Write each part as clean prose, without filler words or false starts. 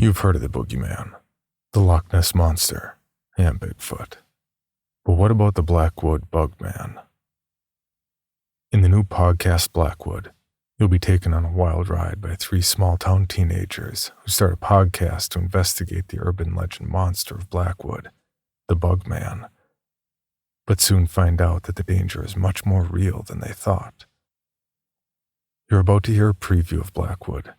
You've heard of the Boogeyman, the Loch Ness Monster, and Bigfoot. But what about the Blackwood Bugman? In the new podcast Blackwood, you'll be taken on a wild ride by three small-town teenagers who start a podcast to investigate the urban legend monster of Blackwood, the Bugman, but soon find out that the danger is much more real than they thought. You're about to hear a preview of Blackwood,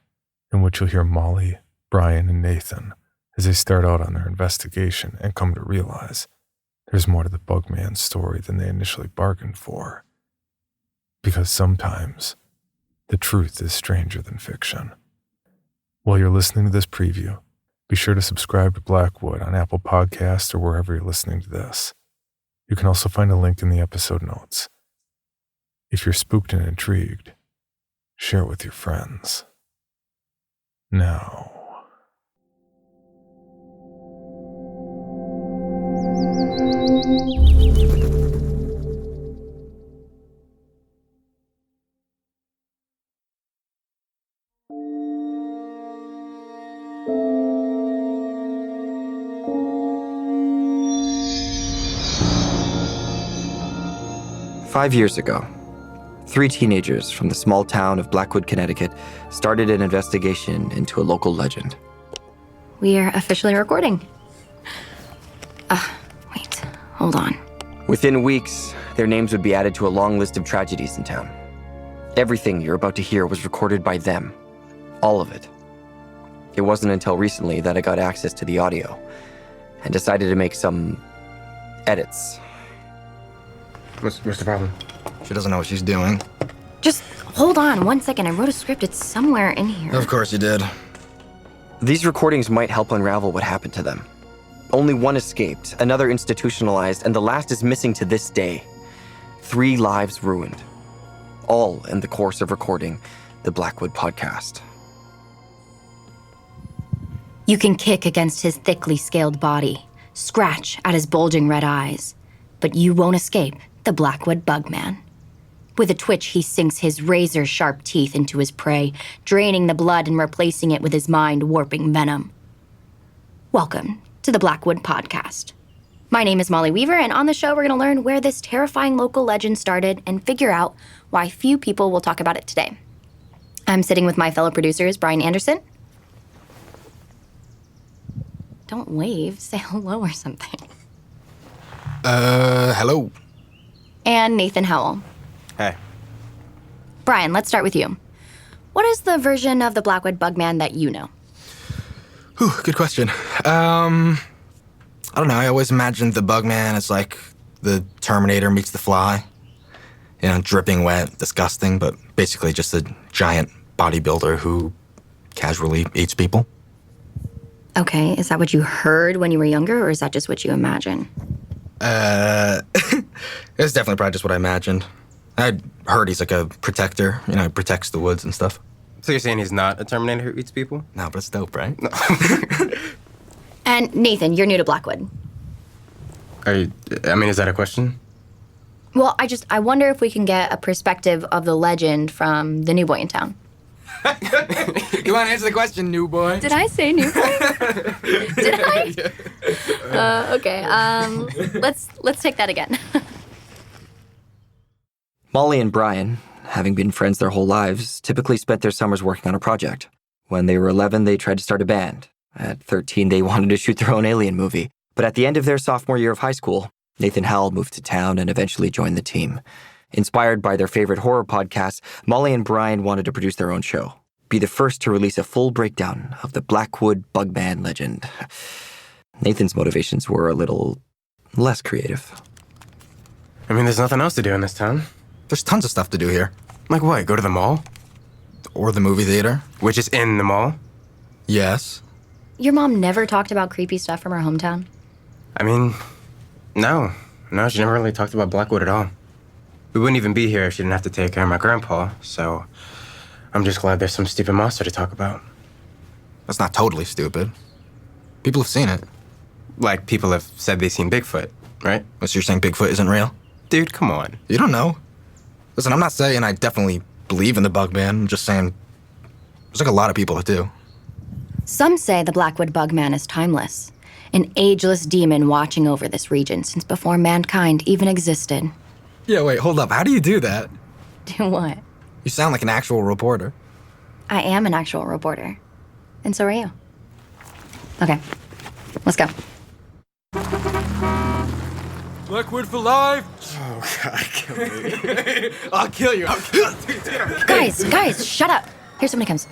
in which you'll hear Molly, Brian, and Nathan as they start out on their investigation and come to realize there's more to the Bugman story than they initially bargained for. Because sometimes, the truth is stranger than fiction. While you're listening to this preview, be sure to subscribe to Blackwood on Apple Podcasts or wherever you're listening to this. You can also find a link in the episode notes. If you're spooked and intrigued, share it with your friends. Now. Five years ago, three teenagers from the small town of Blackwood, Connecticut, started an investigation into a local legend. We are officially recording. Wait, hold on. Within weeks, their names would be added to a long list of tragedies in town. Everything you're about to hear was recorded by them. All of it. It wasn't until recently that I got access to the audio and decided to make some edits. What's the problem? She doesn't know what she's doing. Just hold on 1 second. I wrote a script. It's somewhere in here. Of course you did. These recordings might help unravel what happened to them. Only one escaped, another institutionalized, and the last is missing to this day. 3 lives ruined. All in the course of recording the Blackwood podcast. You can kick against his thickly scaled body, scratch at his bulging red eyes, but you won't escape the Blackwood Bugman. With a twitch, he sinks his razor-sharp teeth into his prey, draining the blood and replacing it with his mind-warping venom. Welcome to the Blackwood Podcast. My name is Molly Weaver, and on the show, we're going to learn where this terrifying local legend started and figure out why few people will talk about it today. I'm sitting with my fellow producers, Brian Anderson. Don't wave, say hello or something. Hello. And Nathan Howell. Hey. Brian, let's start with you. What is the version of the Blackwood Bugman that you know? Whew, good question. I don't know. I always imagined the Bugman as like the Terminator meets the Fly. You know, dripping wet, disgusting, but basically just a giant bodybuilder who casually eats people. Okay, is that what you heard when you were younger, or is that just what you imagine? It's definitely probably just what I imagined. I'd heard he's like a protector, you know, he protects the woods and stuff. So you're saying he's not a Terminator who eats people? No, but it's dope, right? No. And Nathan, you're new to Blackwood. Is that a question? Well, I wonder if we can get a perspective of the legend from the new boy in town. You want to answer the question, new boy? Did I say new boy? Did I? Okay, let's take that again. Molly and Brian, having been friends their whole lives, typically spent their summers working on a project. When they were 11, they tried to start a band. At 13, they wanted to shoot their own Alien movie. But at the end of their sophomore year of high school, Nathan Howell moved to town and eventually joined the team. Inspired by their favorite horror podcasts, Molly and Brian wanted to produce their own show, be the first to release a full breakdown of the Blackwood Bugman legend. Nathan's motivations were a little less creative. There's nothing else to do in this town. There's tons of stuff to do here. Like what? Go to the mall? Or the movie theater. Which is in the mall? Yes. Your mom never talked about creepy stuff from her hometown? No. No, she never really talked about Blackwood at all. We wouldn't even be here if she didn't have to take care of my grandpa, so I'm just glad there's some stupid monster to talk about. That's not totally stupid. People have seen it. Like, people have said they've seen Bigfoot, right? So you're saying Bigfoot isn't real? Dude, come on. You don't know. Listen, I'm not saying I definitely believe in the Bugman. I'm just saying there's like a lot of people that do. Some say the Blackwood Bugman is timeless, an ageless demon watching over this region since before mankind even existed. Yeah, wait, hold up. How do you do that? Do what? You sound like an actual reporter. I am an actual reporter. And so are you. Okay, let's go. Blackwood for life! Oh, God, kill me. I'll kill you. Guys, shut up. Here somebody comes.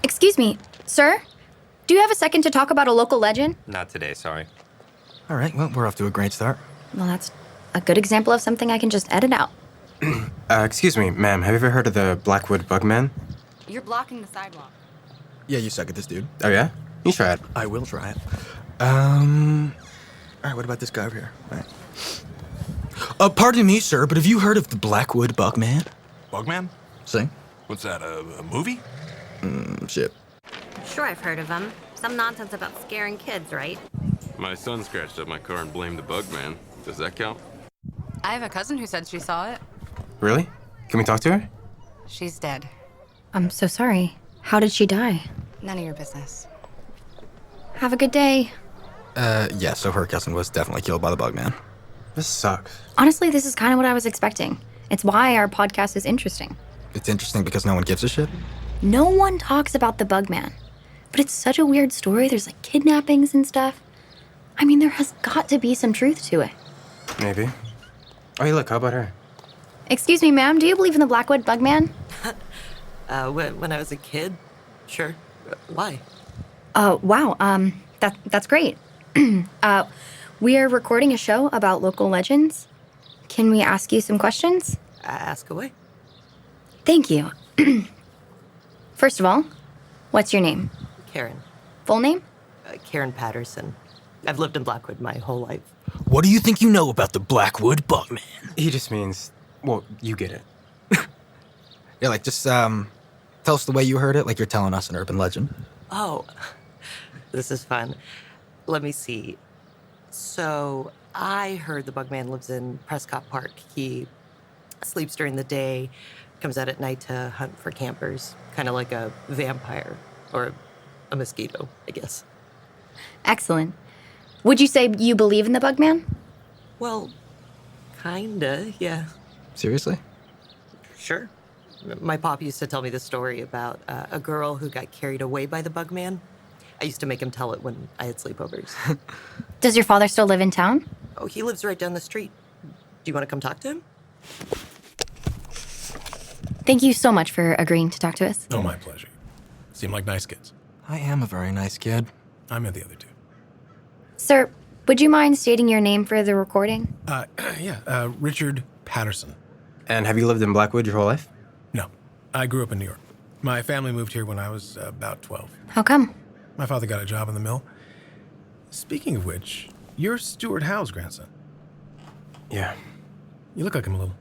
Excuse me, sir? Do you have a second to talk about a local legend? Not today, sorry. All right, well, we're off to a great start. Well, that's a good example of something I can just edit out. Excuse me, ma'am, have you ever heard of the Blackwood Bugman? You're blocking the sidewalk. Yeah, you suck at this, dude. Oh, yeah? You try it. I will try it. All right, what about this guy over here? All right. Pardon me, sir, but have you heard of the Blackwood Bugman? Bugman? See? What's that, a movie? Shit. Sure, I've heard of them. Some nonsense about scaring kids, right? My son scratched up my car and blamed the Bugman. Does that count? I have a cousin who said she saw it. Really? Can we talk to her? She's dead. I'm so sorry. How did she die? None of your business. Have a good day. Yeah, so her cousin was definitely killed by the Bugman. This sucks. Honestly, this is kind of what I was expecting. It's why our podcast is interesting. It's interesting because no one gives a shit. No one talks about the Bugman. But it's such a weird story. There's like kidnappings and stuff. I mean, there has got to be some truth to it. Maybe. Oh, hey, look, how about her? Excuse me, ma'am, do you believe in the Blackwood Bugman? When I was a kid, sure. Why? Wow, that's great. We are recording a show about local legends. Can we ask you some questions? Ask away. Thank you. First of all, what's your name? Karen. Full name? Karen Patterson. I've lived in Blackwood my whole life. What do you think you know about the Blackwood Bugman? He just means, well, you get it. Yeah, like, just, tell us the way you heard it, like you're telling us an urban legend. Oh, this is fun. Let me see. So, I heard the Bugman lives in Prescott Park. He sleeps during the day, comes out at night to hunt for campers, kind of like a vampire or a mosquito, I guess. Excellent. Would you say you believe in the Bugman? Well, kinda, yeah. Seriously? Sure. My pop used to tell me the story about a girl who got carried away by the Bugman. I used to make him tell it when I had sleepovers. Does your father still live in town? Oh, he lives right down the street. Do you want to come talk to him? Thank you so much for agreeing to talk to us. Oh, my pleasure. Seem like nice kids. I am a very nice kid. I met the other two. Sir, would you mind stating your name for the recording? Richard Patterson. And have you lived in Blackwood your whole life? No, I grew up in New York. My family moved here when I was about 12. How come? My father got a job in the mill. Speaking of which, you're Stuart Howe's grandson. Yeah. You look like him a little.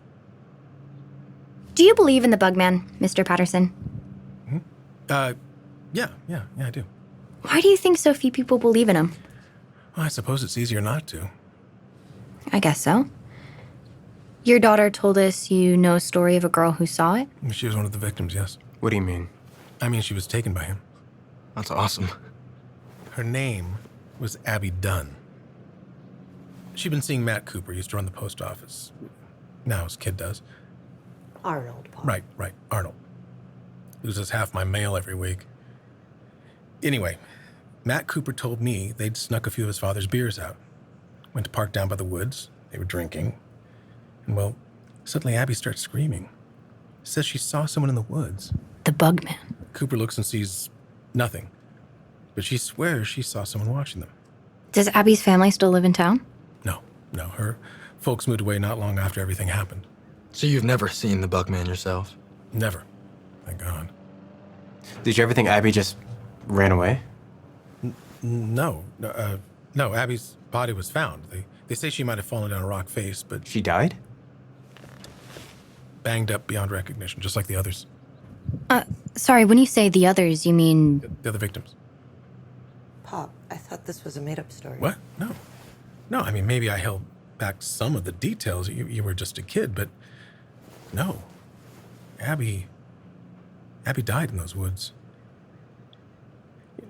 Do you believe in the Bugman, Mr. Patterson? Yeah, I do. Why do you think so few people believe in him? Well, I suppose it's easier not to. I guess so. Your daughter told us you know a story of a girl who saw it? She was one of the victims, yes. What do you mean? I mean, she was taken by him. That's awesome. Her name was Abby Dunn. She'd been seeing Matt Cooper, used to run the post office. Now his kid does. Arnold, Paul. Right, Arnold. Loses half my mail every week. Anyway, Matt Cooper told me they'd snuck a few of his father's beers out. Went to park down by the woods. They were drinking. And, well, suddenly Abby starts screaming. Says she saw someone in the woods. The Bugman. Cooper looks and sees nothing. But she swears she saw someone watching them. Does Abby's family still live in town? No. Her folks moved away not long after everything happened. So you've never seen the Bugman yourself? Never. Thank God. Did you ever think Abby just ran away? No, Abby's body was found. They say she might have fallen down a rock face, but She died? banged up beyond recognition, just like the others, Sorry, when you say the others, you mean... the other victims. Pop, I thought this was a made-up story. What? No, I mean, maybe I held back some of the details. You were just a kid, but no. Abby died in those woods.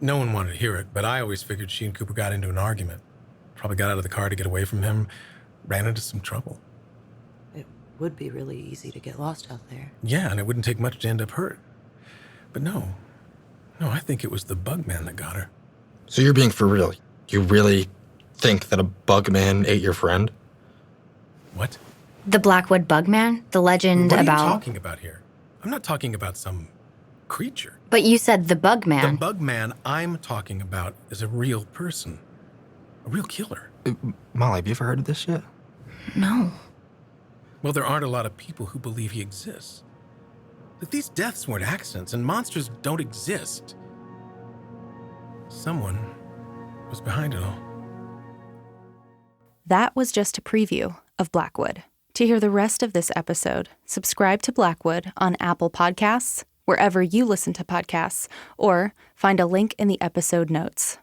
No one wanted to hear it, but I always figured she and Cooper got into an argument. Probably got out of the car to get away from him, ran into some trouble. It would be really easy to get lost out there. Yeah, and it wouldn't take much to end up hurt. But no, I think it was the Bugman that got her. So you're being for real? You really think that a Bugman ate your friend? What? The Blackwood Bugman? The legend What are about... you talking about here? I'm not talking about some creature. But you said the Bugman. The Bugman I'm talking about is a real person. A real killer. Molly, have you ever heard of this shit? No. Well, there aren't a lot of people who believe he exists. But these deaths weren't accidents, and monsters don't exist. Someone was behind it all. That was just a preview of Blackwood. To hear the rest of this episode, subscribe to Blackwood on Apple Podcasts, wherever you listen to podcasts, or find a link in the episode notes.